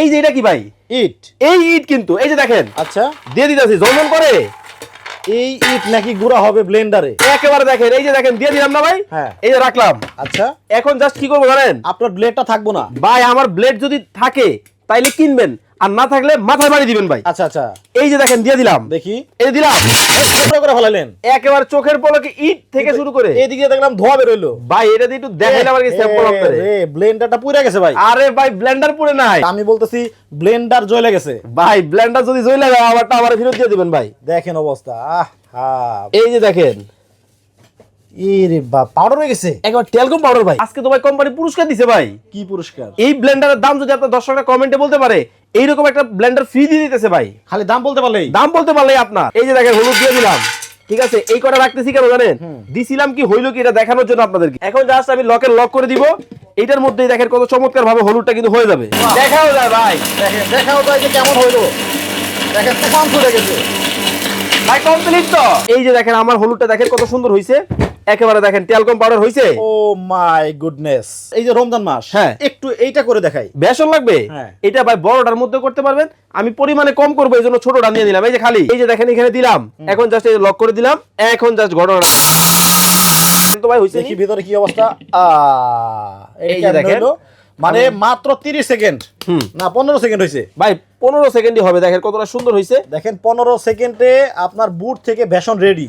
এই যে এটা কি ভাই? ইট। এই ইট কিন্তু এই যে দেখেন আচ্ছা, দিয়ে দিতেছি জলজল করে। এই ইট নাকি গুঁড়া হবে ব্লেন্ডারে? একেবারে দেখেন এই যে দেখেন দিয়ে দিলাম না ভাই? হ্যাঁ। এই যে রাখলাম। আচ্ছা, এখন জাস্ট কি করবো জানেন? আপনার ব্লেডটা থাকবো না ভাই আমার ব্লেড যদি থাকে তাইলে কিনবেন, আর না থাকলে মাথায় বাড়ি দিবেন ভাই। আচ্ছা আচ্ছা, এই যে দেখেন দিয়ে দিলাম, দেখি। এই দিলাম ছোট করে ফেলালেন একেবারে চোখের পলকে ইট থেকে শুরু করে। এইদিকে দেখলাম ধোয়া বেরোইলো। ভাই এটা দিয়ে একটু দেখাইলে আমার কি স্যাম্পল আপনারে। ব্লেন্ডারটা পুড়ে গেছে ভাই। আরে ভাই ব্লেন্ডার পুড়ে নাই, আমি বলতেছি ব্লেন্ডার জ্বলে গেছে। ভাই ব্লেন্ডার যদি জ্বলে যায় আমারটা আমার ফেরত দিয়ে দিবেন ভাই। দেখেন অবস্থা, এই যে দেখেন এরে বাপ, পাউডার হয়ে গেছে। একবার টেলকম পাউডার ভাই। আজকে তো ভাই কোম্পানি পুরস্কার দিছে ভাই। কি পুরস্কার? এই ব্লেন্ডারের দাম যদি আপনার দর্শকরা কমেন্টে বলতে পারে, এইরকম একটা ব্লেন্ডার ফ্রি দিয়ে দিতেছে ভাই। খালি দাম বলতে পারলেই। দাম বলতে পারলেই আপনার। এই যে দেখেন হলুদ দিয়ে দিলাম, ঠিক আছে? এই কটা রাখতেছি কেন জানেন? দিছিলাম কি হইলো কি এটা দেখানোর জন্য আপনাদেরকে। এখন জাস্ট আমি লকের লক করে দিব। এটার মধ্যেই দেখেন কত চমৎকার ভাবে হলুদটা কিন্তু হয়ে যাবে। দেখাও যায় ভাই, দেখেন, দেখাও যায় যে কেমন হইলো। দেখেন তুফান ফুটে গেছে ভাই, কমপ্লিট তো। এই যে দেখেন আমার হলুদটা দেখেন কত সুন্দর হইছে। একেবারে দেখেন টেলকম পাউডার হইছে। ও মাই গুডনেস। এই যে রমজান মাস, হ্যাঁ। একটু এইটা করে দেখাই। বেসন লাগবে? হ্যাঁ। এটা ভাই বড়টার মধ্যে করতে পারবেন, আমি পরিমাণে কম করবো এই জন্য ছোটটা নিয়ে নিলাম। এই যে খালি এই যে দেখেন এখানে দিলাম, এখন জাস্ট এই লক করে দিলাম। এখন জাস্ট ঘটনা তো ভাই হইছে দেখি ভিতরে কি অবস্থা। এই যে দেখেন। মানে মাত্র 30 সেকেন্ড না 15 সেকেন্ড হয়েছে ভাই, 15 সেকেন্ডই হবে। দেখেন কতটা সুন্দর হইছে। দেখেন 15 সেকেন্ডে আপনার বুট থেকে বেসন রেডি।